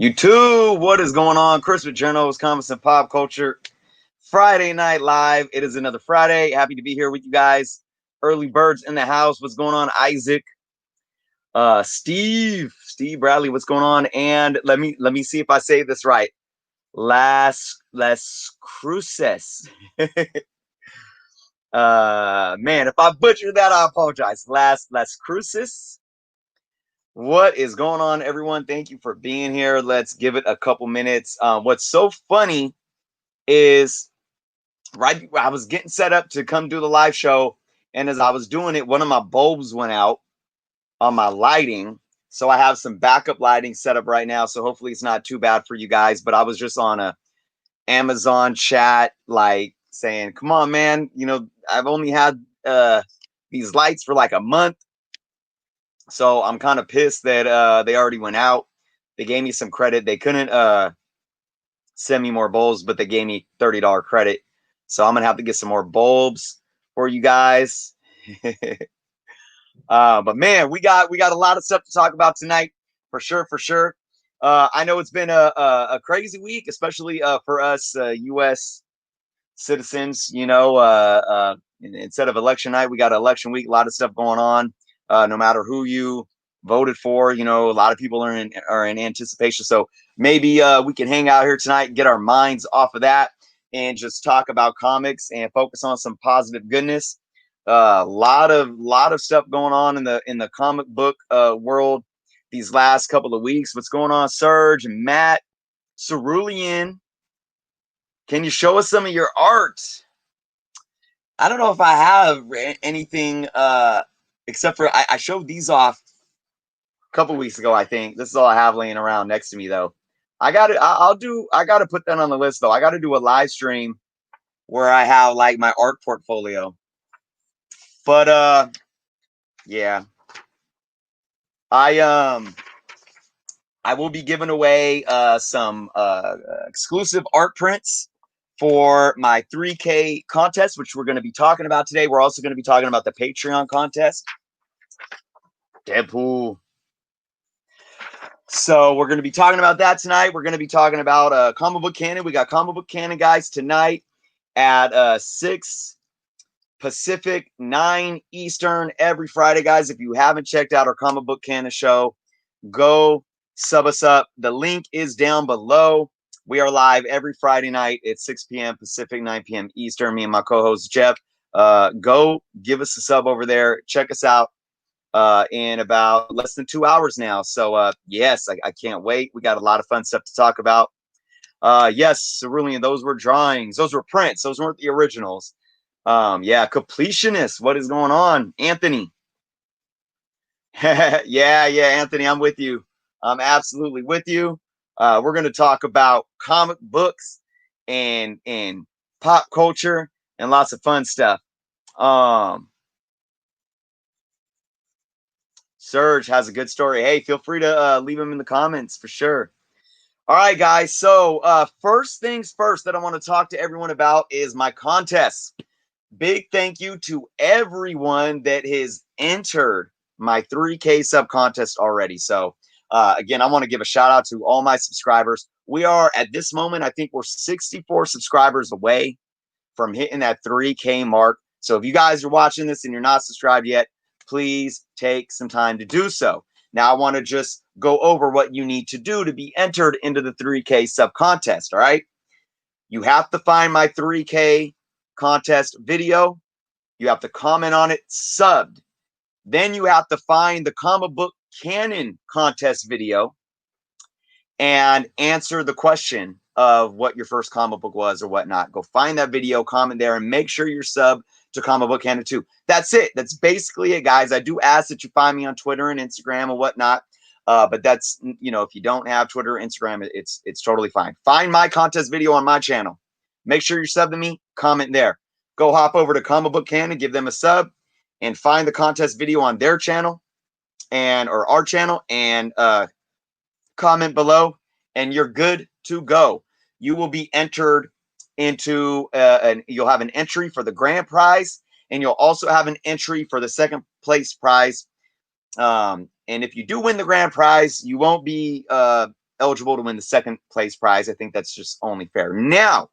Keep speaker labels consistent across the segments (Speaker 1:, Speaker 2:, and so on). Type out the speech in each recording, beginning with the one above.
Speaker 1: YouTube, what is going on? Chris with Jerno'S, Comics and Pop Culture. Friday Night Live. It is another Friday. Happy to be here with you guys. Early birds in the house. What's going on? Isaac, Steve Bradley. What's going on? And let me see if I say this right. Las Cruces. Man, if I butchered that, I apologize. Las Cruces. What is going on, everyone? Thank you for being here. Let's give it a couple minutes. What's so funny is right I was getting set up to come do the live show, and as I was doing it, one of my bulbs went out on my lighting. So I have some backup lighting set up right now. So hopefully it's not too bad for you guys. But I was just on a Amazon chat, like saying, come on, man, I've only had these lights for like a month. So I'm kind of pissed that they already went out. They gave me some credit. They couldn't send me more bulbs, but they gave me $30 credit. So I'm gonna have to get some more bulbs for you guys. But man, we got a lot of stuff to talk about tonight, for sure. I know it's been a crazy week, especially for us U.S. citizens. Instead of election night, we got election week. A lot of stuff going on. No matter who you voted for, a lot of people are in anticipation. So maybe we can hang out here tonight and get our minds off of that and just talk about comics and focus on some positive goodness. Lot of stuff going on in the comic book world these last couple of weeks. What's going on, Serge and Matt Cerulean? Can you show us some of your art? I don't know if I have anything except for I showed these off a couple weeks ago. I think this is all I have laying around next to me, though. I got to put that on the list, though. I got to do a live stream where I have like my art portfolio. But yeah, I will be giving away some exclusive art prints for my 3K contest, which we're going to be talking about today. We're also going to be talking about the Patreon contest. Deadpool. So we're going to be talking about that tonight. We're going to be talking about comic book canon. We got comic book canon, guys, tonight at 6 Pacific, 9 Eastern every Friday, guys. If you haven't checked out our comic book canon show, go sub us up. The link is down below. We are live every Friday night at 6 p.m. Pacific, 9 p.m. Eastern. Me and my co-host Jeff. Go give us a sub over there. Check us out in about less than 2 hours now. So yes, I can't wait. We got a lot of fun stuff to talk about. Yes, Cerulean, those were drawings. Those were prints. Those weren't the originals. Yeah, completionist. What is going on, Anthony? yeah, Anthony, I'm with you. I'm absolutely with you. We're going to talk about comic books and pop culture and lots of fun stuff. Serge has a good story. Hey, feel free to leave them in the comments for sure. All right, guys. So first things first that I want to talk to everyone about is my contest. Big thank you to everyone that has entered my 3K sub contest already. So again, I want to give a shout out to all my subscribers. We are at this moment, I think we're 64 subscribers away from hitting that 3K mark. So if you guys are watching this and you're not subscribed yet, please take some time to do so. Now I want to just go over what you need to do to be entered into the 3K sub contest. All right. You have to find my 3K contest video. You have to comment on it, subbed. Then you have to find the comic book canon contest video and answer the question of what your first comic book was or whatnot. Go find that video, comment there, and make sure you're subbed to Comic Book Canon 2. That's it. That's basically it, guys. I do ask that you find me on Twitter and Instagram and whatnot. But that's, if you don't have Twitter or Instagram, it's totally fine. Find my contest video on my channel. Make sure you're subbed to me, comment there. Go hop over to Comic Book Canon, give them a sub, and find the contest video on their channel or our channel and comment below, and you're good to go. You will be entered into you'll have an entry for the grand prize, and you'll also have an entry for the second place prize. And if you do win the grand prize, you won't be eligible to win the second place prize. I think that's just only fair. Now,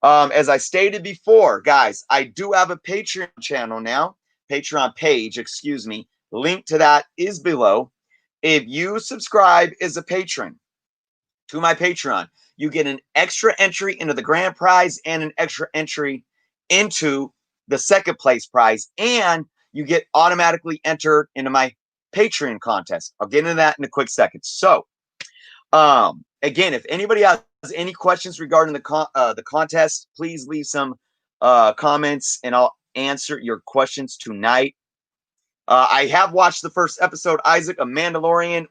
Speaker 1: as I stated before, guys, I do have a Patreon channel now, Patreon page, excuse me. Link to that is below. If you subscribe as a patron to my Patreon, you get an extra entry into the grand prize and an extra entry into the second place prize, and you get automatically entered into my Patreon contest. I'll get into that in a quick second. So, again, if anybody has any questions regarding the contest, please leave some comments, and I'll answer your questions tonight. I have watched the first episode, Isaac, of Mandalorian.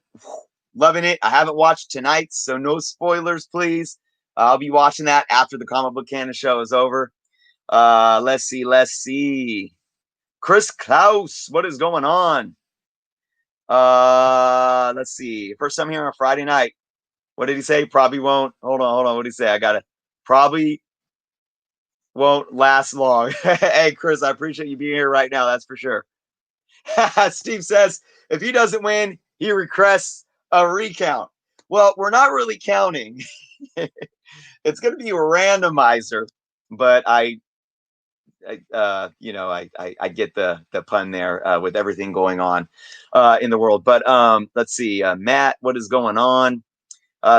Speaker 1: Loving it. I haven't watched tonight, so no spoilers, please. I'll be watching that after the Comic Book Canon show is over. Let's see. Chris Klaus, what is going on? Let's see. First time here on Friday night. What did he say? Probably won't. Hold on. What did he say? I got it. Probably won't last long. Hey, Chris, I appreciate you being here right now. That's for sure. Steve says, if he doesn't win, he requests a recount. Well, we're not really counting. It's going to be a randomizer, but I get the pun there with everything going on in the world. But let's see, Matt, what is going on?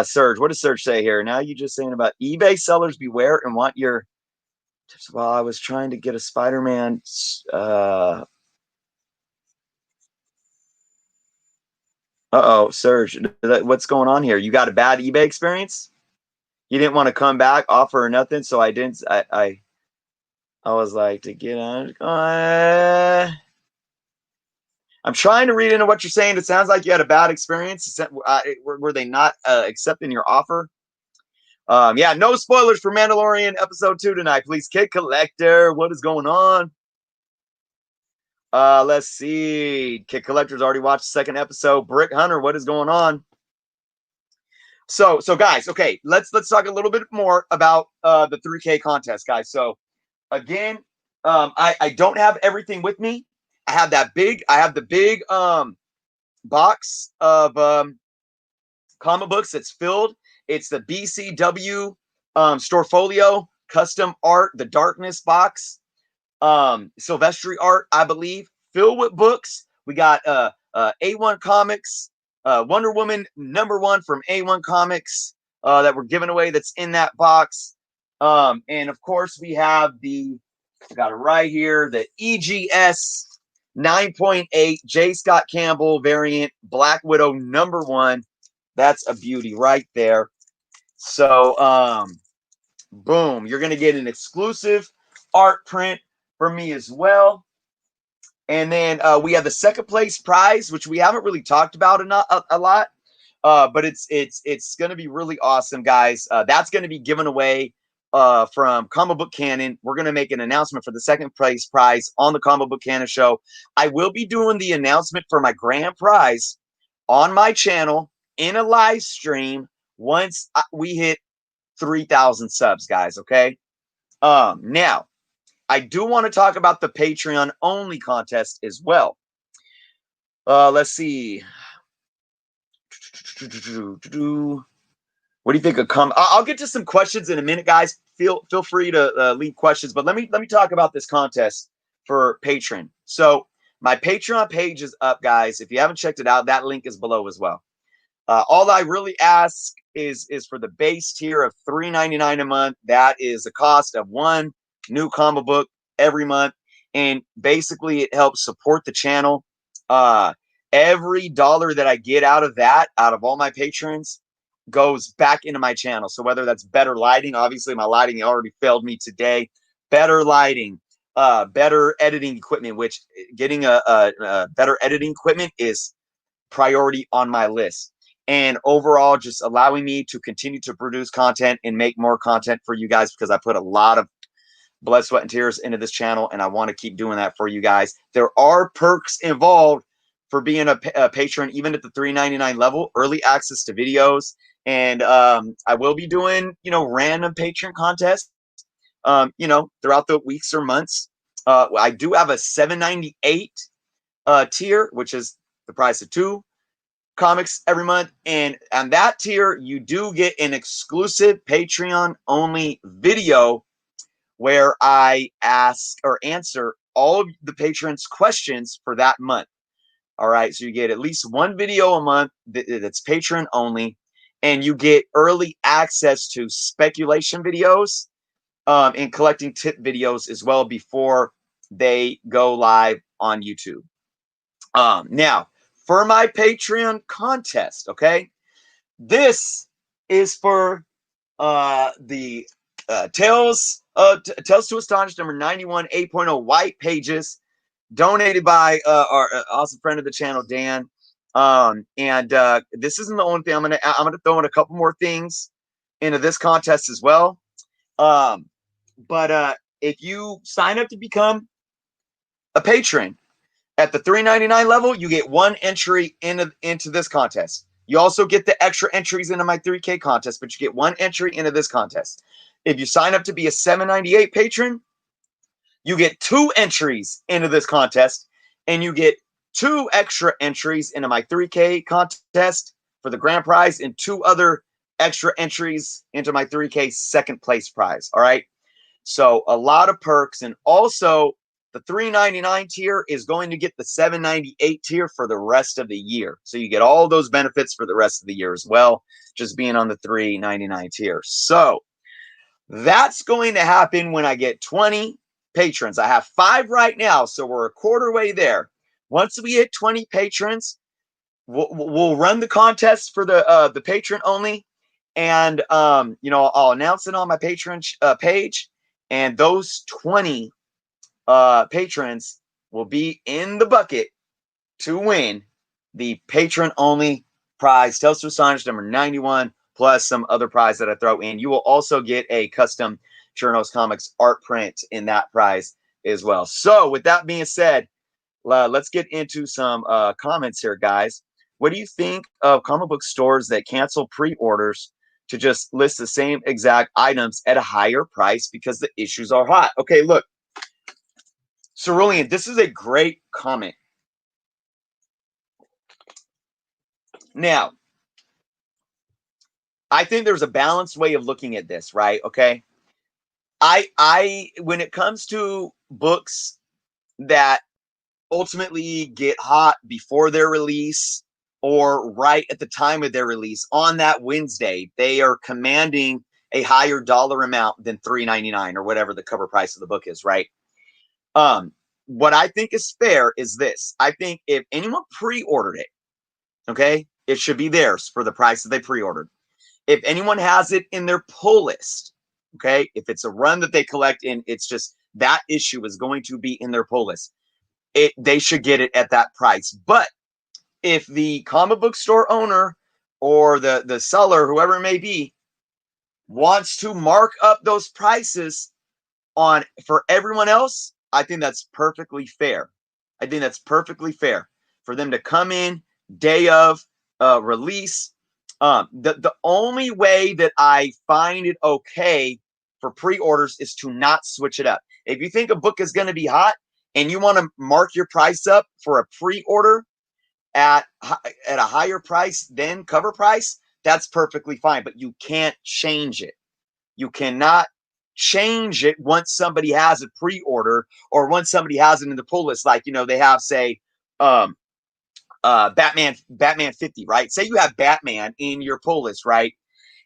Speaker 1: Serge, what does Serge say here? Now you just saying about eBay sellers beware and want your tips. Well, I was trying to get a Spider-Man. Serge, what's going on here? You got a bad eBay experience? You didn't want to come back, offer or nothing, so I didn't. I was like, to get on. I'm trying to read into what you're saying. It sounds like you had a bad experience. Were they not accepting your offer? Yeah, no spoilers for Mandalorian episode 2 tonight. Please, Kid Collector, what is going on? Let's see. Kid Collector's already watched the second episode. Brick Hunter, what is going on? So guys, okay, let's talk a little bit more about the 3K contest, guys. So again, I don't have everything with me. I have the big box of comic books that's filled. It's the BCW Storefolio custom art, the Darkness box, Silvestri art, I believe, filled with books. We got A1 Comics, Wonder Woman #1 from A1 Comics that we're giving away. That's in that box, and of course we have I got it right here, the EGS 9.8 J. Scott Campbell variant Black Widow #1. That's a beauty right there. So, boom, you're going to get an exclusive art print for me as well. And then we have the second place prize, which we haven't really talked about a lot, but it's going to be really awesome, guys. That's going to be given away from Comic Book Canon. We're going to make an announcement for the second place prize on the Comic Book Canon show. I will be doing the announcement for my grand prize on my channel in a live stream once we hit 3,000 subs, guys. Okay. Now I do want to talk about the Patreon only contest as well. Let's see. What do you think of I'll get to some questions in a minute, guys. Feel free to leave questions, but let me talk about this contest for Patreon. So my Patreon page is up, guys. If you haven't checked it out, that link is below as well. All I really ask is for the base tier of $3.99 a month. That is the cost of one new comic book every month, and basically it helps support the channel. Every dollar that I get out of all my patrons, goes back into my channel. So whether that's better lighting, obviously my lighting already failed me today. Better lighting, better editing equipment, which getting a better editing equipment is priority on my list. And overall, just allowing me to continue to produce content and make more content for you guys, because I put a lot of blood, sweat, and tears into this channel, and I want to keep doing that for you guys. There are perks involved for being a patron, even at the $3.99 level, early access to videos. And I will be doing, random patron contests, throughout the weeks or months. I do have a $7.98 tier, which is the price of two. comics every month, and on that tier you do get an exclusive Patreon only video where I ask or answer all of the patrons' questions for that month. All right, so you get at least one video a month that's patron only, and you get early access to speculation videos and collecting tip videos as well before they go live on YouTube. Now, for my Patreon contest, okay, this is for the Tales to Astonish number 91 8.0 white pages, donated by our awesome friend of the channel, Dan. And this isn't the only thing. I'm gonna throw in a couple more things into this contest as well. But if you sign up to become a patron at the $3.99 level, you get one entry into this contest. You also get the extra entries into my 3K contest, but you get one entry into this contest. If you sign up to be a $7.98 patron, you get two entries into this contest, and you get two extra entries into my 3K contest for the grand prize and two other extra entries into my 3K second place prize. All right. So a lot of perks. And also the $3.99 tier is going to get the $7.98 tier for the rest of the year. So you get all those benefits for the rest of the year as well, just being on the $3.99 tier. So that's going to happen when I get 20 patrons. I have 5 right now, so we're a quarter way there. Once we hit 20 patrons, we'll run the contest for the patron only, and I'll announce it on my patron page, and those 20 patrons will be in the bucket to win the patron only prize, Tales to Astonish number 91, plus some other prize that I throw in. You will also get a custom Jerno'S Comics art print in that prize as well. So with that being said, let's get into some comments here, guys. What do you think of comic book stores that cancel pre-orders to just list the same exact items at a higher price because the issues are hot? Okay, look, Cerulean, this is a great comment. Now, I think there's a balanced way of looking at this, right? Okay. I when it comes to books that ultimately get hot before their release or right at the time of their release on that Wednesday, they are commanding a higher dollar amount than $3.99 or whatever the cover price of the book is, right? What I think is fair is this. I think if anyone pre-ordered it, okay, it should be theirs for the price that they pre-ordered. If anyone has it in their pull list, okay, if it's a run that they collect in, it's just that issue is going to be in their pull list. They should get it at that price. But if the comic book store owner or the seller, whoever it may be, wants to mark up those prices on for everyone else, I think that's perfectly fair. I think that's perfectly fair for them to come in day of release. The only way that I find it okay for pre-orders is to not switch it up. If you think a book is going to be hot and you want to mark your price up for a pre-order at a higher price than cover price, that's perfectly fine. But you can't change it. You cannot change it once somebody has a pre-order or once somebody has it in the pull list. Like, they have, say, Batman 50, right? Say you have Batman in your pull list, right?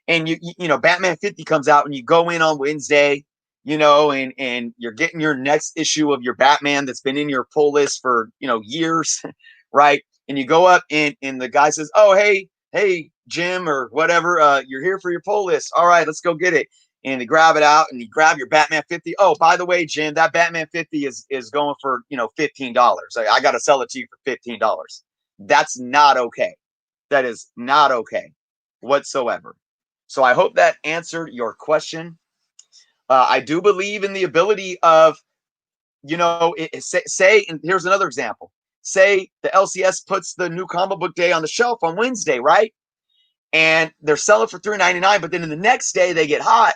Speaker 1: And Batman 50 comes out and you go in on Wednesday, and you're getting your next issue of your Batman that's been in your pull list for, years, right? And you go up and the guy says, "Oh, hey, Jim," or whatever, "you're here for your pull list. All right, let's go get it." And you grab it out and you grab your Batman 50. "Oh, by the way, Jim, that Batman 50 is going for, $15. I got to sell it to you for $15. That's not okay. That is not okay whatsoever. So I hope that answered your question. I do believe in the ability of, say, and here's another example. Say the LCS puts the new comic book day on the shelf on Wednesday, right? And they're selling for $3.99, but then in the next day they get hot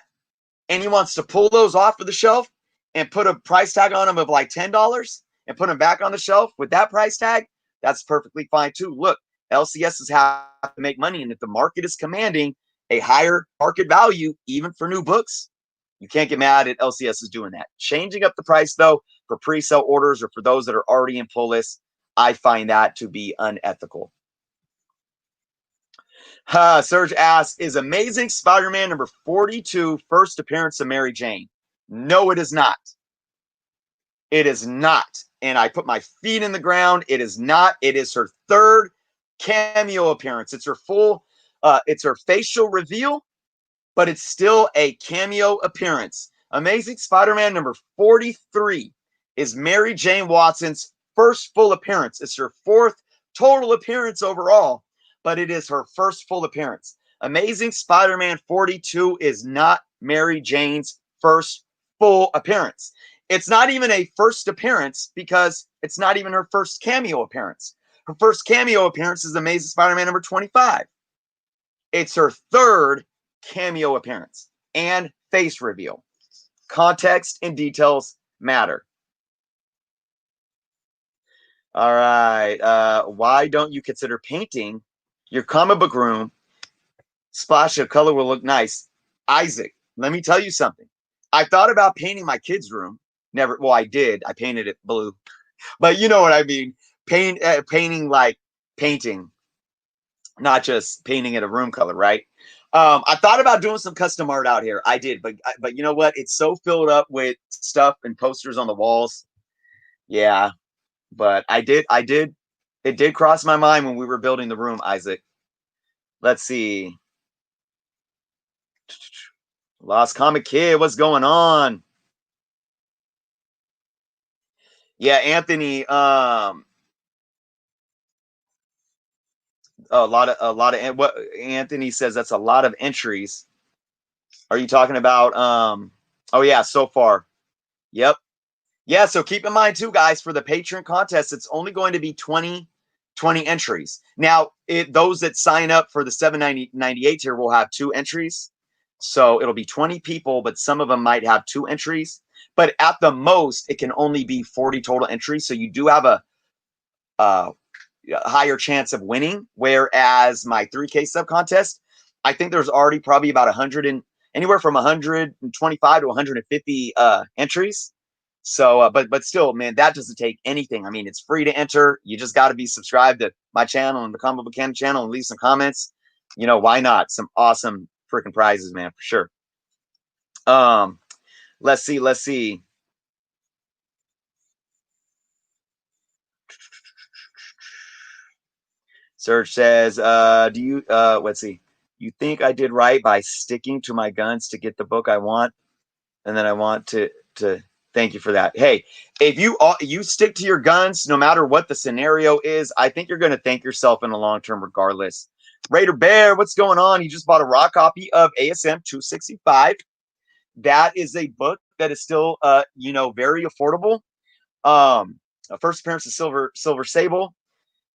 Speaker 1: and he wants to pull those off of the shelf and put a price tag on them of like $10 and put them back on the shelf with that price tag. That's perfectly fine too. Look, LCSs have to make money. And if the market is commanding a higher market value, even for new books, you can't get mad at LCSs doing that. Changing up the price, though, for pre-sale orders or for those that are already in pull lists, I find that to be unethical. Serge asks, is Amazing Spider-Man number 42 first appearance of Mary Jane? No, it is not. It is not. And I put my feet in the ground. It is not. It is her third cameo appearance. It's her it's her facial reveal, but it's still a cameo appearance. Amazing Spider-Man number 43 is Mary Jane Watson's first full appearance. It's her fourth total appearance overall, but it is her first full appearance. Amazing Spider-Man 42 is not Mary Jane's first full appearance. It's not even a first appearance because it's not even her first cameo appearance. Her first cameo appearance is Amazing Spider-Man number 25. It's her third cameo appearance and face reveal. Context and details matter. All right. Why don't you consider painting your comic book room? Splash of color will look nice. Isaac, let me tell you something. I thought about painting my kids' room. Never. Well, I did. I painted it blue, but you know what I mean. Painting like painting, not just painting it a room color, right? I thought about doing some custom art out here. I did, but you know what? It's so filled up with stuff and posters on the walls. Yeah, but I did. It did cross my mind when we were building the room, Isaac. Let's see. Lost Comic Kid, what's going on? Yeah, Anthony. A lot of what Anthony says, that's a lot of entries. Are you talking about oh yeah, so far. Yep. Yeah, so keep in mind too, guys, for the Patreon contest, it's only going to be 20 entries. Now, those that sign up for the $7.98 tier will have 2 entries. So it'll be 20 people, but some of them might have 2 entries. But at the most, it can only be 40 total entries. So you do have a higher chance of winning. Whereas my 3K sub contest, I think there's already probably about 100 and anywhere from 125 to 150 entries. So, but still, man, that doesn't take anything. I mean, it's free to enter. You just got to be subscribed to my channel and the Comic Book Canon channel and leave some comments. You know, why not? Some awesome freaking prizes, man, for sure. Let's see. Serge says, do you, let's see. You think I did right by sticking to my guns to get the book I want? And then I want to thank you for that. Hey, if you stick to your guns, no matter what the scenario is, I think you're going to thank yourself in the long term regardless. Raider Bear, what's going on? You just bought a raw copy of ASM 265. That is a book that is still, very affordable. First appearance of Silver Sable.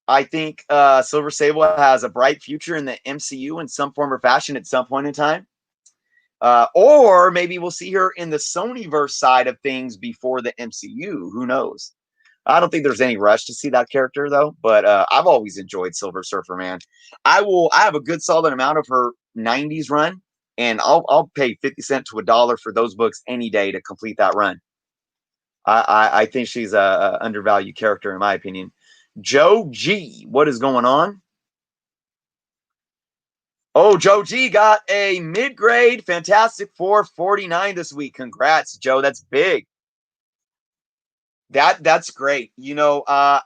Speaker 1: I think Silver Sable has a bright future in the MCU in some form or fashion at some point in time. Or maybe we'll see her in the Sonyverse side of things before the MCU. Who knows? I don't think there's any rush to see that character though, but I've always enjoyed Silver Surfer, man. I have a good solid amount of her 90s run, and I'll pay 50 cents to $1 for those books any day to complete that run. I think she's a undervalued character in my opinion. Joe G, what is going on? Oh, Joe G got a mid-grade Fantastic Four 49 this week. Congrats, Joe. That's big. That's great. I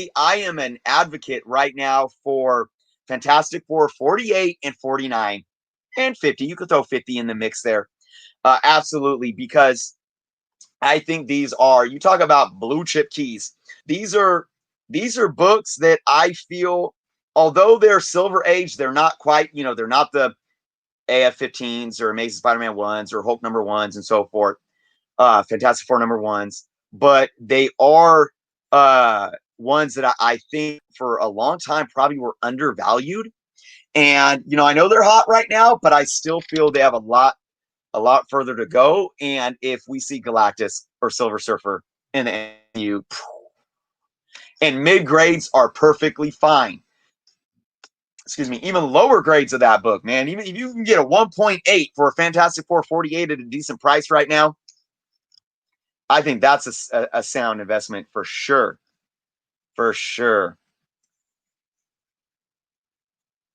Speaker 1: am an advocate right now for Fantastic Four 48 and 49 and 50. You could throw 50 in the mix there. Absolutely, because I think these are, you talk about blue chip keys. These are books that I feel, although they're Silver Age, they're not quite, they're not the AF-15s or Amazing Spider-Man 1s or Hulk number 1s and so forth. Fantastic Four number 1s, but they are ones that I think for a long time probably were undervalued. And, I know they're hot right now, but I still feel they have a lot further to go. And if we see Galactus or Silver Surfer in the MCU, And mid grades are perfectly fine. Excuse me, even lower grades of that book, man. Even if you can get a 1.8 for a Fantastic Four 48 at a decent price right now, I think that's a sound investment for sure. For sure.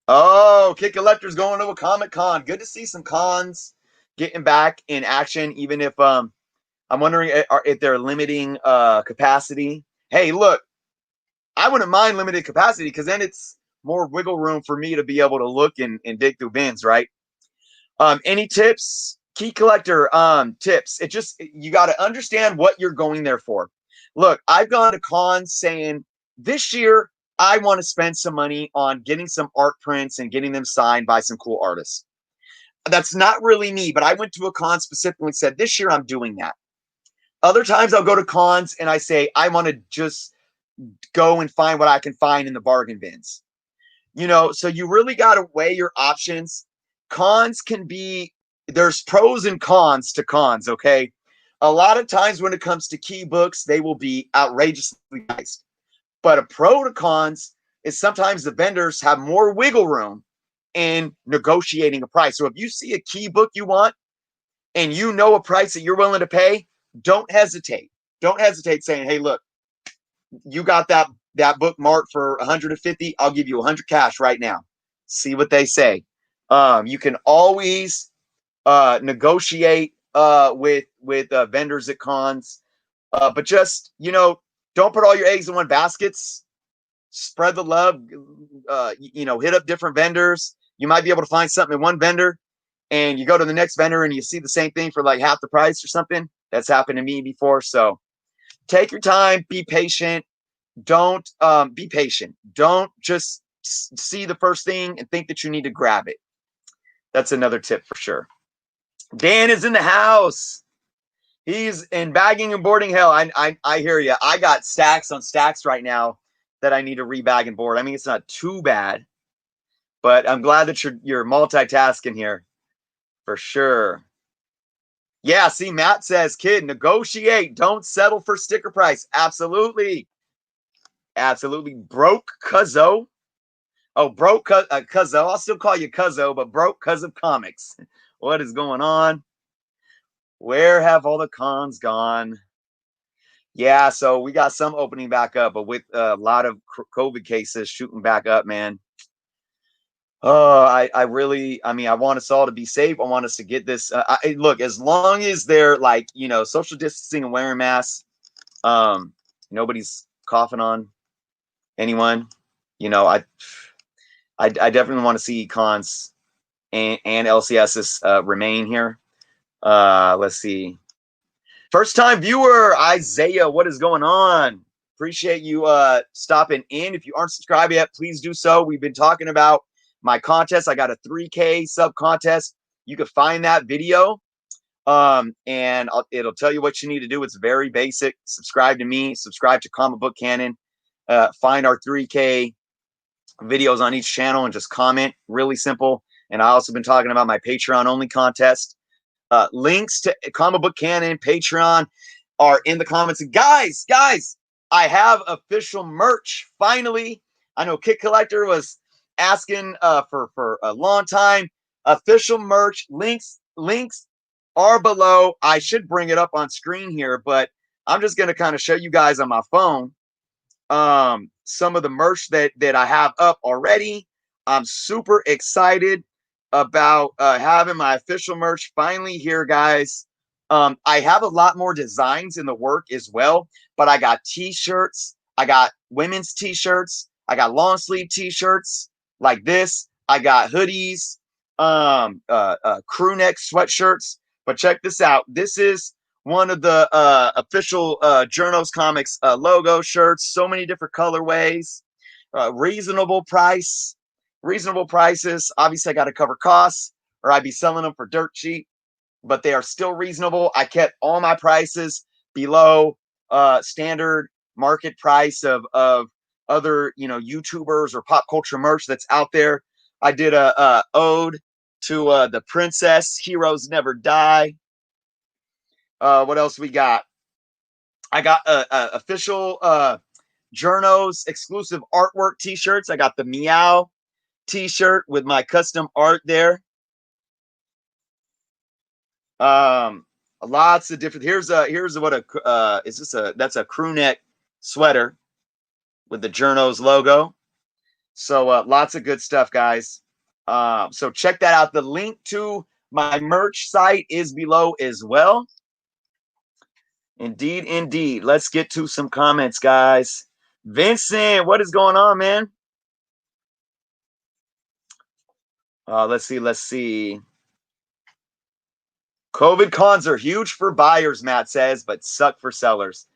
Speaker 1: Oh, Kid Collector's going to a Comic Con. Good to see some cons getting back in action, even if I'm wondering if they're limiting capacity. Hey, look, I wouldn't mind limited capacity because then it's more wiggle room for me to be able to look and dig through bins, right? Any tips? Key collector tips. It just you got to understand what you're going there for. Look, I've gone to cons saying this year I want to spend some money on getting some art prints and getting them signed by some cool artists. That's not really me, but I went to a con specifically and said this year I'm doing that. Other times I'll go to cons and I say I want to just go and find what I can find in the bargain bins. You know, so you really got to weigh your options. Cons can be, there's pros and cons to cons, okay? A lot of times when it comes to key books, they will be outrageously priced. But a pro to cons is sometimes the vendors have more wiggle room in negotiating a price. So if you see a key book you want and you know a price that you're willing to pay, don't hesitate. Don't hesitate saying, hey, look, you got that book marked for 150. I'll give you 100 cash right now. See what they say. You can always negotiate with vendors at cons, but just don't put all your eggs in one baskets. Spread the love. Hit up different vendors. You might be able to find something in one vendor, and you go to the next vendor and you see the same thing for like half the price or something. That's happened to me before. So take your time. Be patient. Don't be patient. Don't just see the first thing and think that you need to grab it. That's another tip for sure. Dan is in the house. He's in bagging and boarding hell. I hear you. I got stacks on stacks right now that I need to rebag and board. I mean, it's not too bad, but I'm glad that you're multitasking here for sure. Yeah, see, Matt says, kid, negotiate. Don't settle for sticker price. Absolutely. Absolutely. Broke Cuzzo. Oh, broke Cuzzo. I'll still call you Cuzzo, but broke cuz of comics. What is going on? Where have all the cons gone? Yeah, so we got some opening back up, but with a lot of COVID cases shooting back up, man. Oh, I mean, I want us all to be safe. I want us to get this. Look, as long as they're like, social distancing and wearing masks, nobody's coughing on anyone. I definitely want to see cons and LCSs remain here. Let's see. First time viewer, Isaiah, what is going on? Appreciate you stopping in. If you aren't subscribed yet, please do so. We've been talking about my contest. I got a 3K sub contest. You can find that video. And it'll tell you what you need to do. It's very basic. Subscribe to me, subscribe to Comic Book Canon, find our 3K videos on each channel and just comment. Really simple. And I also been talking about my Patreon only contest. Links to Comic Book Canon, Patreon are in the comments. And guys, I have official merch. Finally, I know Kid Collector was asking for a long time. Official merch. Links are below. I should bring it up on screen here, but I'm just going to kind of show you guys on my phone some of the merch that I have up already. I'm super excited about having my official merch finally here, guys. I have a lot more designs in the work as well, but I got t-shirts, I got women's t-shirts, I got long sleeve t-shirts like this, I got hoodies, crew neck sweatshirts. But check this out. This is one of the official Jerno'S Comics logo shirts. So many different colorways. Reasonable prices. Obviously, I got to cover costs, or I'd be selling them for dirt cheap. But they are still reasonable. I kept all my prices below standard market price of other YouTubers or pop culture merch that's out there. I did a ode to the princess. Heroes never die. What else we got? I got a official Jerno'S exclusive artwork t-shirts. I got the Meow t-shirt with my custom art there. Lots of different. Here's what a is this a that's a crew neck sweater with the Jerno'S logo. So lots of good stuff, guys. So check that out. The link to my merch site is below as well. Indeed, indeed. Let's get to some comments, guys. Vincent, what is going on, man? Let's see. COVID cons are huge for buyers, Matt says, but suck for sellers.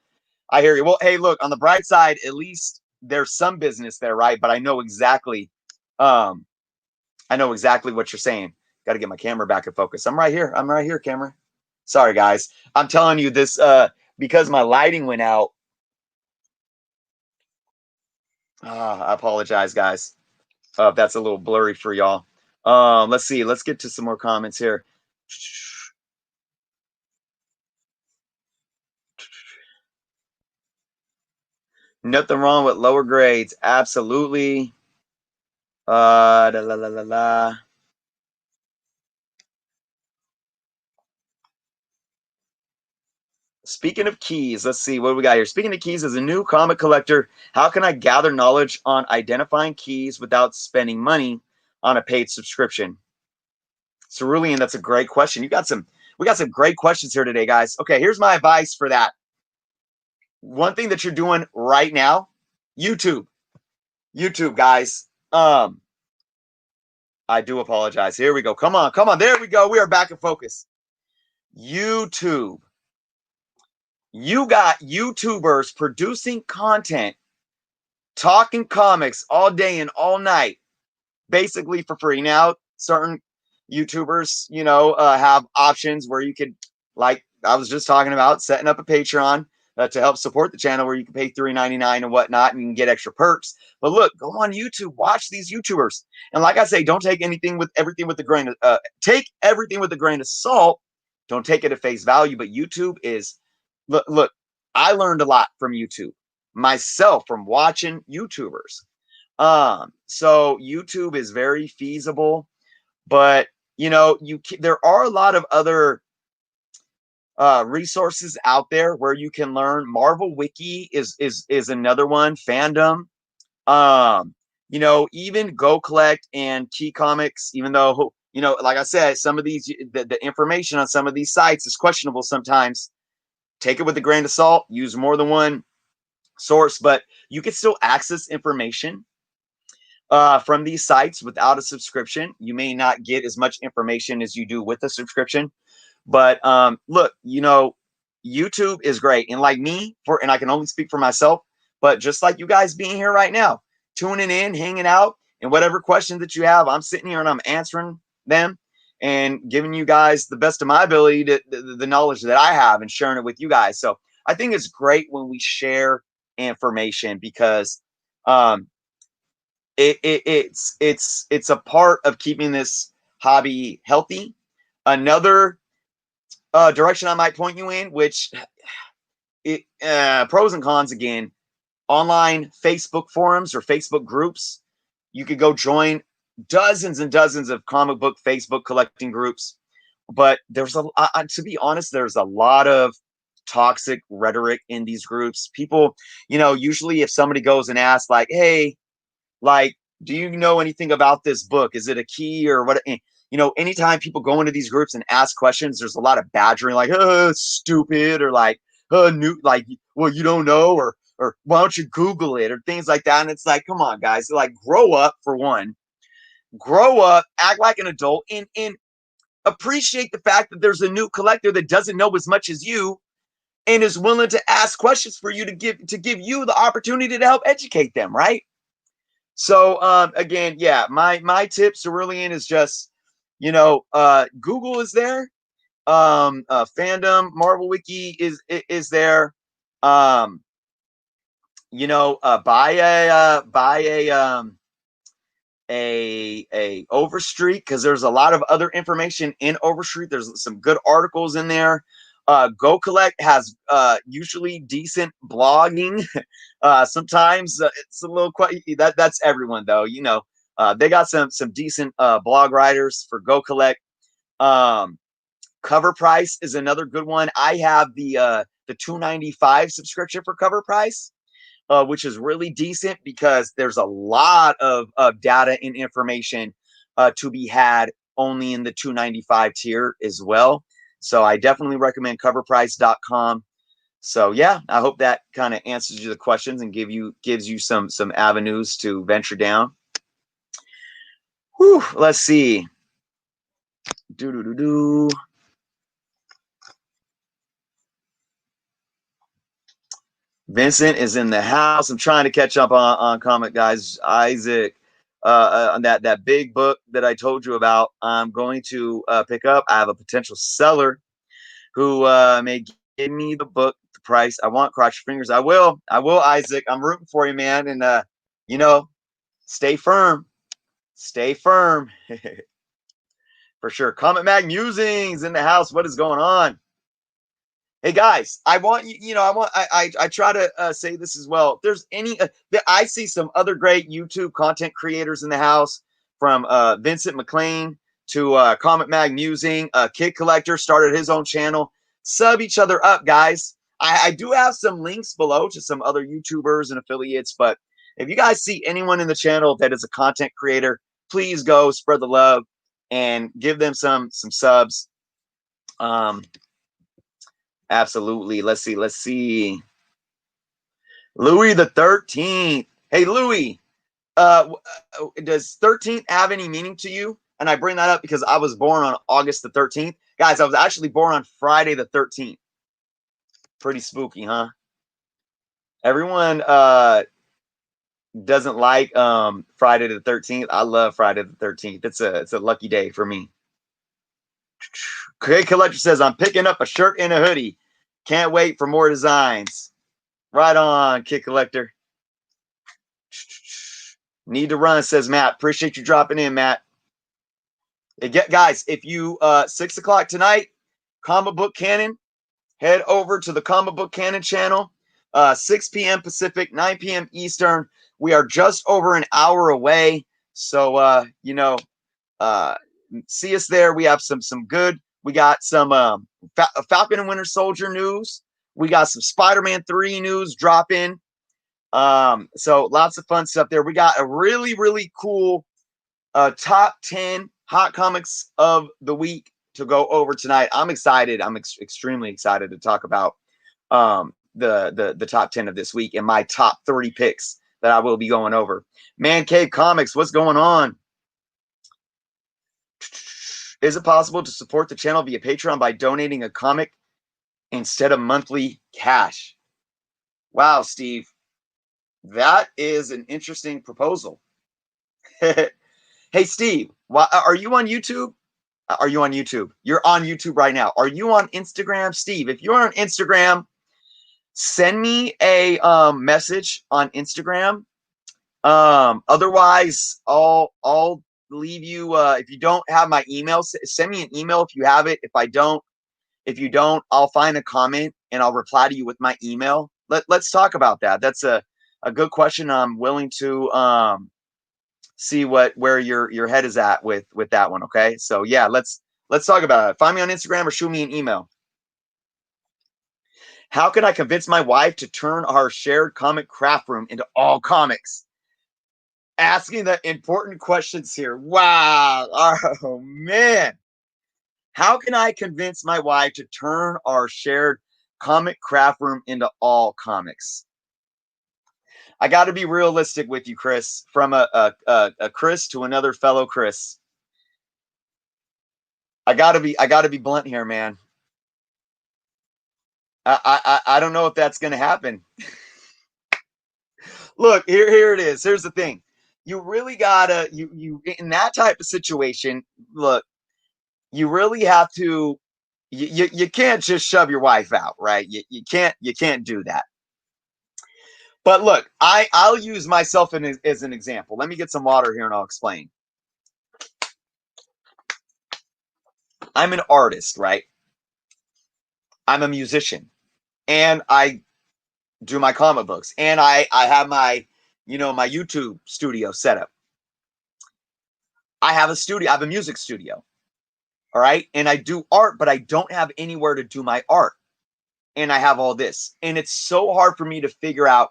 Speaker 1: I hear you. Well, hey, look, on the bright side, at least there's some business there, right? But I know exactly what you're saying. Got to get my camera back in focus. I'm right here, camera. Sorry, guys. I'm telling you this because my lighting went out. I apologize, guys. That's a little blurry for y'all. Let's see. Let's get to some more comments here. Nothing wrong with lower grades. Absolutely. Speaking of keys, let's see what we got here. Speaking of keys, as a new comic collector, how can I gather knowledge on identifying keys without spending money on a paid subscription? Cerulean, that's a great question. We got some great questions here today, guys. Okay, here's my advice for that. One thing that you're doing right now, YouTube, guys. I do apologize. Here we go. Come on. There we go. We are back in focus. YouTube. You got YouTubers producing content, talking comics all day and all night, basically for free. Now, certain YouTubers, have options where you could, like I was just talking about, setting up a Patreon to help support the channel where you can pay $3.99 and whatnot, and you can get extra perks. But look, go on YouTube, watch these YouTubers, and like I say, don't take everything with a grain of take everything with a grain of salt. Don't take it at face value. But YouTube is look. I learned a lot from YouTube myself from watching YouTubers. So YouTube is very feasible, but there are a lot of other resources out there where you can learn. Marvel Wiki is another one. Fandom, even Go Collect and Key Comics. Even though like I said, some of these the information on some of these sites is questionable sometimes. Take it with a grain of salt. Use more than one source, but you can still access information from these sites without a subscription. You may not get as much information as you do with a subscription. But look, YouTube is great. And like me, and I can only speak for myself, but just like you guys being here right now, tuning in, hanging out, and whatever questions that you have, I'm sitting here and I'm answering them and giving you guys the best of my ability to the knowledge that I have and sharing it with you guys. So I think it's great when we share information because it's a part of keeping this hobby healthy. Another direction I might point you in, which pros and cons again, online Facebook forums or Facebook groups. You could go join dozens and dozens of comic book Facebook collecting groups, but there's to be honest, there's a lot of toxic rhetoric in these groups. People, usually if somebody goes and asks like, hey, like, do you know anything about this book? Is it a key or what? Anytime people go into these groups and ask questions, there's a lot of badgering, like, stupid, or like, new, like, well, you don't know, or why don't you Google it, or things like that. And it's like, come on, guys, like, grow up for one, grow up, act like an adult, and appreciate the fact that there's a new collector that doesn't know as much as you and is willing to ask questions for you to give you the opportunity to help educate them, right? So again, yeah, my tip, Cerulean, is just, Google is there. Fandom, Marvel Wiki is there. Buy a Overstreet, because there's a lot of other information in Overstreet. There's some good articles in there. Go Collect has usually decent blogging. Sometimes it's a little that's everyone though. You know, they got some decent blog writers for Go Collect. Cover Price is another good one. I have the $2.95 subscription for Cover Price, which is really decent because there's a lot of data and information to be had only in the $2.95 tier as well. So I definitely recommend coverprice.com. So yeah, I hope that kind of answers you the questions and gives you some avenues to venture down. Whew, let's see. Vincent is in the house. I'm trying to catch up on comment, guys. Isaac, on that big book that I told you about, I'm going to pick up. I have a potential seller who may give me the book, the price I want. Cross your fingers. I will, Isaac. I'm rooting for you, man. And you know, stay firm. Stay firm. For sure. Comet Mag Musings in the house. What is going on? Hey guys, I want you know, I try to say this as well. If there's any, I see some other great YouTube content creators in the house, from Vincent McLean to Comet Mag Musing. Kid Collector started his own channel. Sub each other up, guys. I do have some links below to some other YouTubers and affiliates, but if you guys see anyone in the channel that is a content creator, please go spread the love and give them some subs. Absolutely. Let's see. Louis the 13th. Hey, Louis, does 13th have any meaning to you? And I bring that up because I was born on August the 13th. Guys, I was actually born on Friday the 13th. Pretty spooky, huh? Everyone doesn't like Friday the 13th. I love Friday the 13th. It's a lucky day for me. Craig Collector says, I'm picking up a shirt and a hoodie. Can't wait for more designs. Right on, Kid Collector. Need to run, says Matt. Appreciate you dropping in, Matt. Guys, if you 6 o'clock tonight, Comic Book Canon, head over to the Comic Book Canon channel. 6 p.m. Pacific, 9 p.m. Eastern. We are just over an hour away. So you know, see us there. We have some good. We got some Falcon and Winter Soldier news. We got some Spider-Man 3 news dropping. So lots of fun stuff there. We got a really cool top 10 hot comics of the week to go over tonight. I'm excited. I'm extremely excited to talk about the top 10 of this week and my top 30 picks that I will be going over. Man Cave Comics, what's going on? Is it possible to support the channel via Patreon by donating a comic instead of monthly cash? Wow, Steve. That is an interesting proposal. Hey, Steve, are you on YouTube? Are you on YouTube? You're on YouTube right now. Are you on Instagram? Steve, if you're on Instagram, send me a message on Instagram. Otherwise, I'll leave you. If you don't have my email, send me an email if you have it. If you don't, I'll find a comment and I'll reply to you with my email. Let's talk about that. That's a good question. I'm willing to see where your head is at with that one. Okay, so yeah, let's talk about it. Find me on Instagram or shoot me an email. How can I convince my wife to turn our shared comic craft room into all comics? Asking the important questions here. Wow. Oh man. How can I convince my wife to turn our shared comic craft room into all comics? I got to be realistic with you, Chris. From a Chris to another fellow Chris. I gotta be blunt here, man. I don't know if that's gonna happen. Look, here it is. Here's the thing. You really gotta you in that type of situation. Look, you really have to. You can't just shove your wife out, right? You can't do that. But look, I'll use myself as an example. Let me get some water here and I'll explain. I'm an artist, right? I'm a musician, and I do my comic books, and I have my, my YouTube studio set up. I have a studio. I have a music studio. All right. And I do art, but I don't have anywhere to do my art. And I have all this. And it's so hard for me to figure out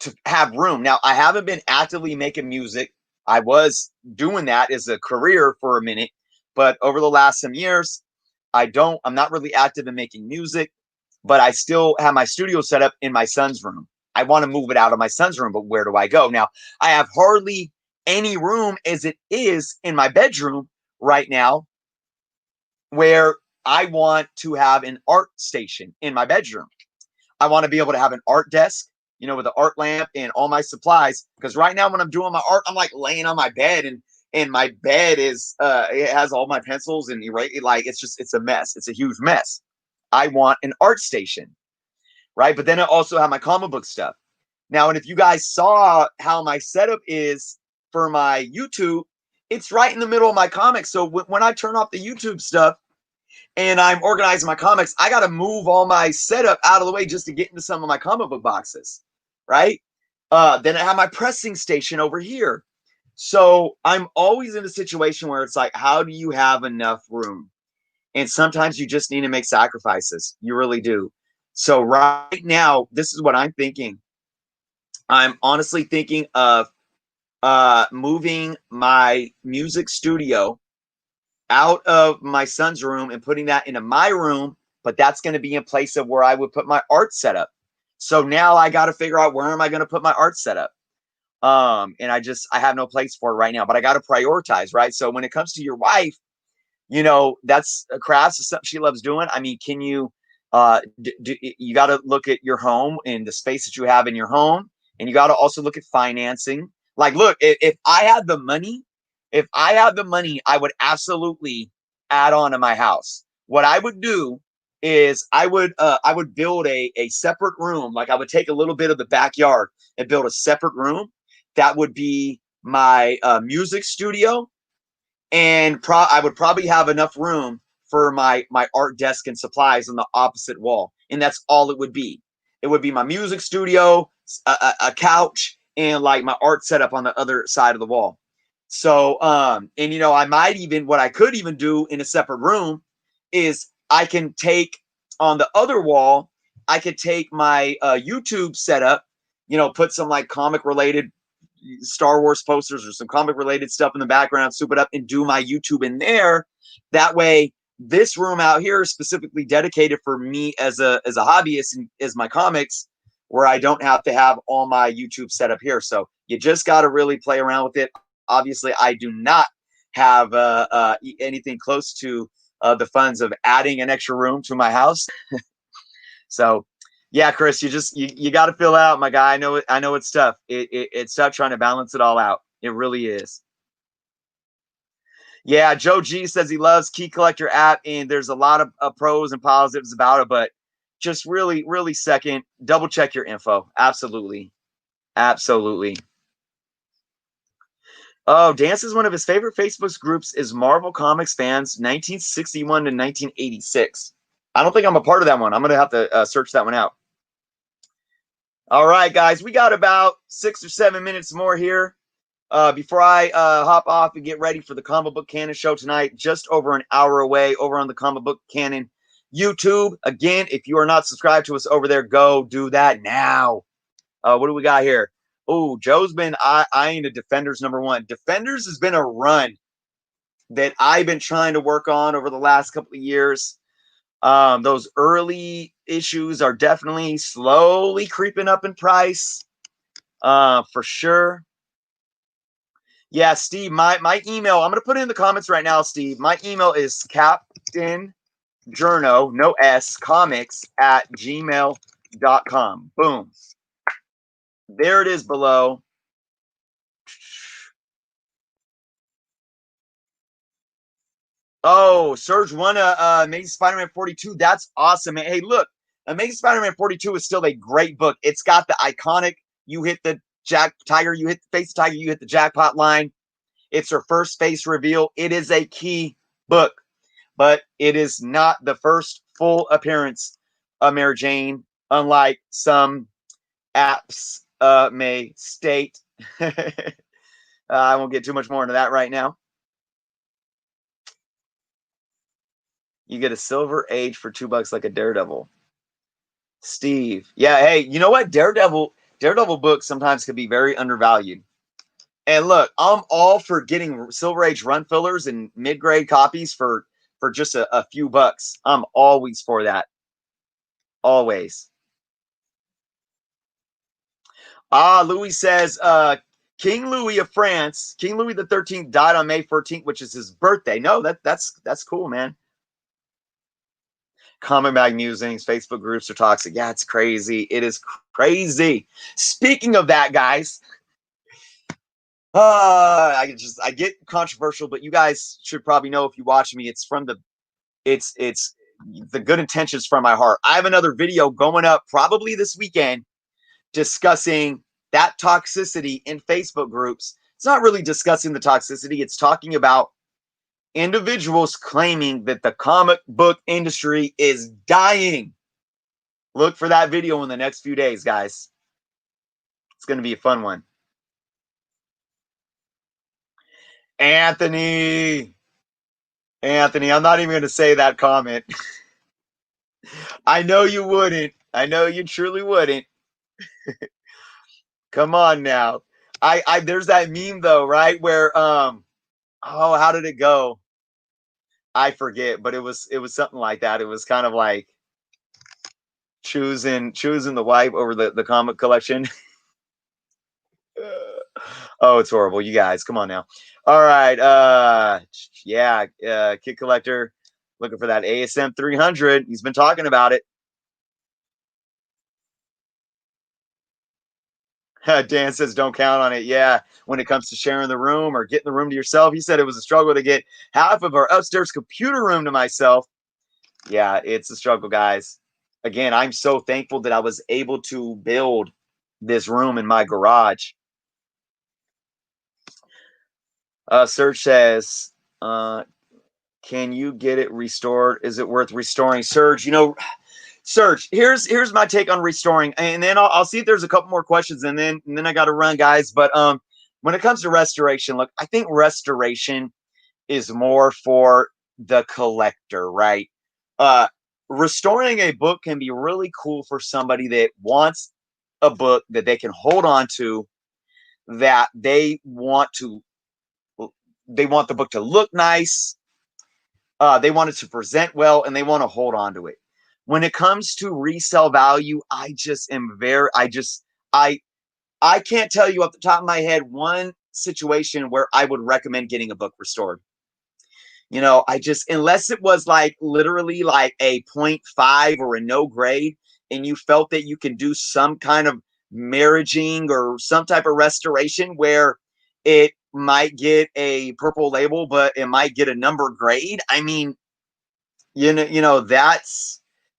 Speaker 1: to have room. Now, I haven't been actively making music. I was doing that as a career for a minute, but over the last some years, I'm not really active in making music, but I still have my studio set up in my son's room. I want to move it out of my son's room, but where do I go? Now, I have hardly any room as it is in my bedroom right now, where I want to have an art station in my bedroom. I want to be able to have an art desk, with an art lamp and all my supplies. Because right now when I'm doing my art, I'm like laying on my bed, and my bed is it has all my pencils and like it's a mess. It's a huge mess. I want an art station, right? But then I also have my comic book stuff. Now, and if you guys saw how my setup is for my YouTube, it's right in the middle of my comics. So when I turn off the YouTube stuff and I'm organizing my comics, I got to move all my setup out of the way just to get into some of my comic book boxes, right? Then I have my pressing station over here. So I'm always in a situation where it's like, how do you have enough room? And sometimes you just need to make sacrifices. You really do. So right now, this is what I'm thinking. I'm honestly thinking of moving my music studio out of my son's room and putting that into my room, but that's going to be in place of where I would put my art setup. So now I got to figure out, where am I going to put my art setup? And I have no place for it right now, but I got to prioritize, right? So when it comes to your wife, that's a craft is something she loves doing. I mean, can you, you got to look at your home and the space that you have in your home. And you got to also look at financing. Like, look, if I had the money, I would absolutely add on to my house. What I would do is I would build a separate room. Like, I would take a little bit of the backyard and build a separate room. That would be my music studio. And I would probably have enough room for my art desk and supplies on the opposite wall. And that's all it would be. It would be my music studio, a couch, and like my art setup on the other side of the wall. So, and what I could even do in a separate room is I can take on the other wall, I could take my YouTube setup, put some like comic related Star Wars posters or some comic related stuff in the background, soup it up, and do my YouTube in there. That way, this room out here is specifically dedicated for me as a hobbyist and as my comics, where I don't have to have all my YouTube set up here. So you just got to really play around with it. Obviously, I do not have anything close to the funds of adding an extra room to my house. So, yeah, Chris, you got to fill out, my guy. I know it's tough. It's tough trying to balance it all out. It really is. Yeah, Joe G says he loves Key Collector app, and there's a lot of pros and positives about it, but just really, really second, double check your info. Absolutely. Absolutely. Oh, Dan says one of his favorite Facebook groups is Marvel Comics fans, 1961 to 1986. I don't think I'm a part of that one. I'm going to have to search that one out. All right, guys, we got about 6 or 7 minutes more here before I hop off and get ready for the Comic Book Canon show tonight, just over an hour away over on the Comic Book Canon YouTube. Again, if you are not subscribed to us over there, go do that now. What do we got here? Oh, Joe's been eyeing the Defenders #1. Defenders has been a run that I've been trying to work on over the last couple of years. Those early issues are definitely slowly creeping up in price, for sure. Yeah, Steve, my email, I'm going to put it in the comments right now, Steve. My email is Captain Jerno, no S, comics @gmail.com. Boom. There it is below. Oh, Serge won Amazing Spider-Man 42. That's awesome, man. Hey, look, Amazing Spider-Man 42 is still a great book. It's got the iconic, you hit the tiger, you hit the face of tiger, you hit the jackpot line. It's her first face reveal. It is a key book, but it is not the first full appearance of Mary Jane, unlike some apps may state. I won't get too much more into that right now. You get a Silver Age for $2 like a Daredevil. Steve. Yeah, hey, you know what? Daredevil books sometimes can be very undervalued. And look, I'm all for getting Silver Age run fillers and mid-grade copies for just a few bucks. I'm always for that. Always. Louis says, King Louis of France, King Louis the 13th died on May 14th, which is his birthday. No, that's cool, man. Comic Bag Musings, Facebook groups are toxic. Yeah, it's crazy. It is crazy. Speaking of that, guys, I get controversial, but you guys should probably know if you watch me. It's the good intentions from my heart. I have another video going up probably this weekend discussing that toxicity in Facebook groups. It's not really discussing the toxicity. It's talking about individuals claiming that the comic book industry is dying. Look for that video in the next few days, guys. It's going to be a fun one. Anthony, I'm not even going to say that comment. I know you wouldn't. I know you truly wouldn't. Come on now. I there's that meme though, right? Where how did it go? I forget, but it was something like that. It was kind of like choosing the wife over the comic collection. Oh, it's horrible. You guys, come on now. All right. Yeah, Kid Collector looking for that ASM 300. He's been talking about it. Dan says don't count on it. Yeah, when it comes to sharing the room or getting the room to yourself, he said it was a struggle to get half of our upstairs computer room to myself. Yeah, it's a struggle, guys. Again, I'm so thankful that I was able to build this room in my garage. Serge says, can you get it restored? Is it worth restoring? Serge, Serge, here's my take on restoring, and then I'll see if there's a couple more questions, and then I got to run, guys. But when it comes to restoration, look, I think restoration is more for the collector, right? Restoring a book can be really cool for somebody that wants a book that they can hold on to, that they want the book to look nice, they want it to present well, and they want to hold on to it. When it comes to resale value, I can't tell you off the top of my head one situation where I would recommend getting a book restored. Unless it was like literally like a 0.5 or a no grade, and you felt that you can do some kind of marriaging or some type of restoration where it might get a purple label, but it might get a number grade. I mean,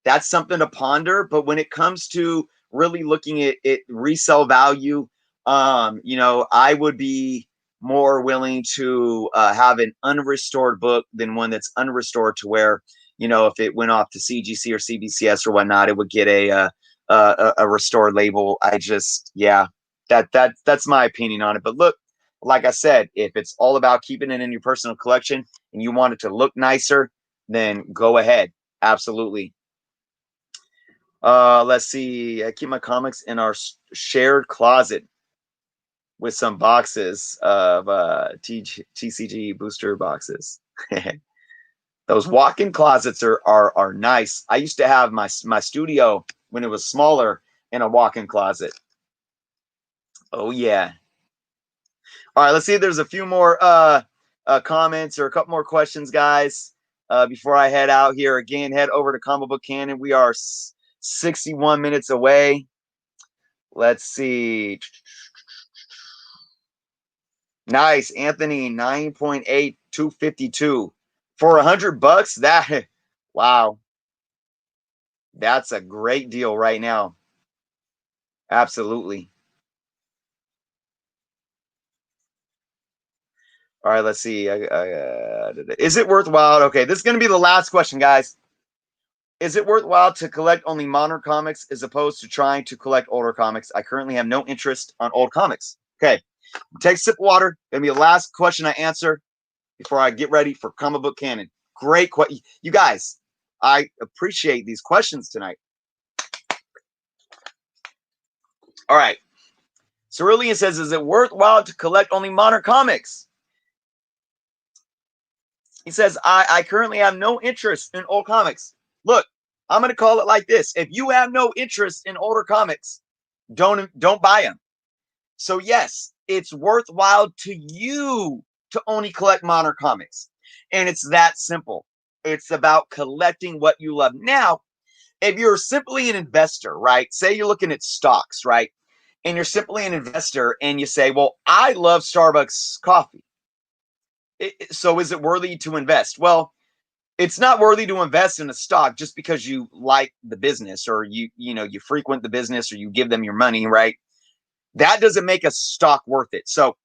Speaker 1: that's something to ponder. But when it comes to really looking at resale value, I would be more willing to have an unrestored book than one that's unrestored, to where, if it went off to CGC or CBCS or whatnot, it would get a restored label. That's my opinion on it. But look, like I said, if it's all about keeping it in your personal collection and you want it to look nicer, then go ahead. Absolutely. Let's see. I keep my comics in our shared closet with some boxes of TCG booster boxes. Those walk-in closets are nice. I used to have my studio when it was smaller in a walk-in closet. Oh yeah. All right, let's see if there's a few more comments or a couple more questions, guys. Before I head out here, again, head over to Comic Book Cannon. We are 61 minutes away. Let's see. Nice, Anthony, 9.8, 252 for $100. Wow, that's a great deal right now. Absolutely. All right, let's see. Is it worthwhile? Okay, this is going to be the last question, guys. Is it worthwhile to collect only modern comics as opposed to trying to collect older comics? I currently have no interest on old comics. Okay, take a sip of water. Gonna be the last question I answer before I get ready for comic book canon. Great question. You guys, I appreciate these questions tonight. All right. Cerulean says, is it worthwhile to collect only modern comics? He says, I currently have no interest in old comics. Look, I'm going to call it like this. If you have no interest in older comics, don't buy them. So yes, it's worthwhile to you to only collect modern comics. And it's that simple. It's about collecting what you love. Now, if you're simply an investor, right? Say you're looking at stocks, right? And you're simply an investor and you say, well, I love Starbucks coffee. So is it worthy to invest? Well, it's not worthy to invest in a stock just because you like the business or you frequent the business or you give them your money, right? That doesn't make a stock worth it. So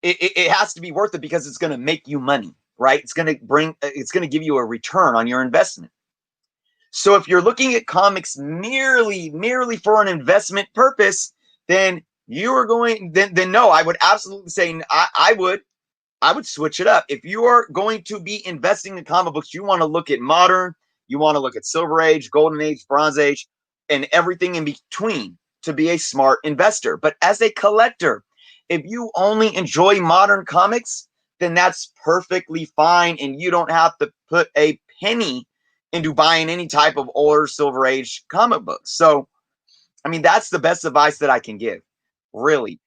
Speaker 1: it has to be worth it because it's going to make you money, right? It's going to give you a return on your investment. So if you're looking at comics merely for an investment purpose, then you are going, then no, I would absolutely say I would switch it up. If you are going to be investing in comic books, you want to look at modern, you want to look at Silver Age, Golden Age, Bronze Age, and everything in between to be a smart investor. But as a collector, if you only enjoy modern comics, then that's perfectly fine. And you don't have to put a penny into buying any type of older Silver Age comic books. So, I mean, that's the best advice that I can give, really.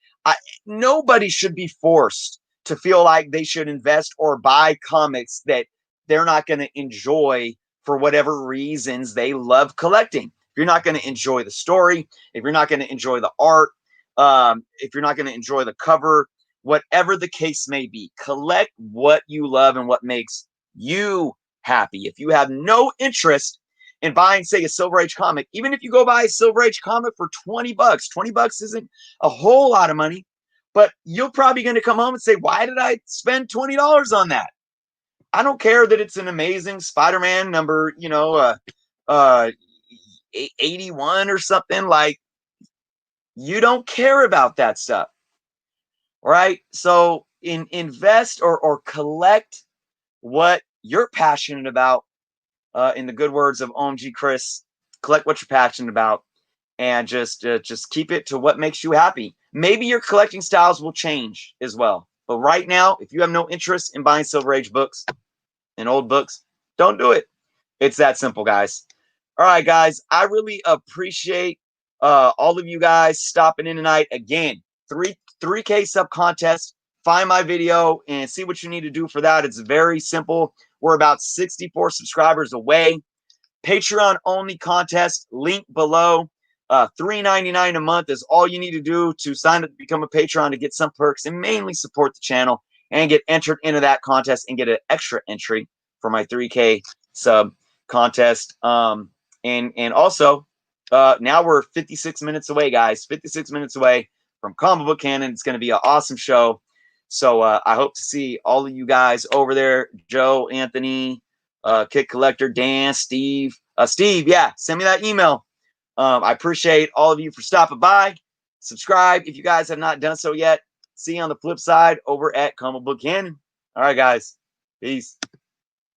Speaker 1: Nobody should be forced to feel like they should invest or buy comics that they're not going to enjoy for whatever reasons they love collecting. If you're not going to enjoy the story, if you're not going to enjoy the art, if you're not going to enjoy the cover, whatever the case may be, collect what you love and what makes you happy. If you have no interest in buying, say, a Silver Age comic, even if you go buy a Silver Age comic for 20 bucks, 20 bucks isn't a whole lot of money, but you're probably going to come home and say, why did I spend $20 on that? I don't care that it's an amazing Spider-Man number, 81 or something. Like, you don't care about that stuff, right? So invest or collect what you're passionate about. In the good words of OMG Chris, collect what you're passionate about and just keep it to what makes you happy. Maybe your collecting styles will change as well. But right now, if you have no interest in buying Silver Age books and old books, don't do it. It's that simple, guys. All right, guys. I really appreciate all of you guys stopping in tonight. Again, 3K sub contest. Find my video and see what you need to do for that. It's very simple. We're about 64 subscribers away. Patreon only contest, link below. $3.99 a month is all you need to do to sign up to become a Patreon to get some perks and mainly support the channel and get entered into that contest and get an extra entry for my 3K sub contest. And also, now we're 56 minutes away, guys. 56 minutes away from Comic Book Canon. It's going to be an awesome show. So I hope to see all of you guys over there. Joe, Anthony, Kid Collector, Dan, Steve. Steve, yeah, send me that email. I appreciate all of you for stopping by. Subscribe if you guys have not done so yet. See you on the flip side over at Comic Book Canon. All right, guys. Peace.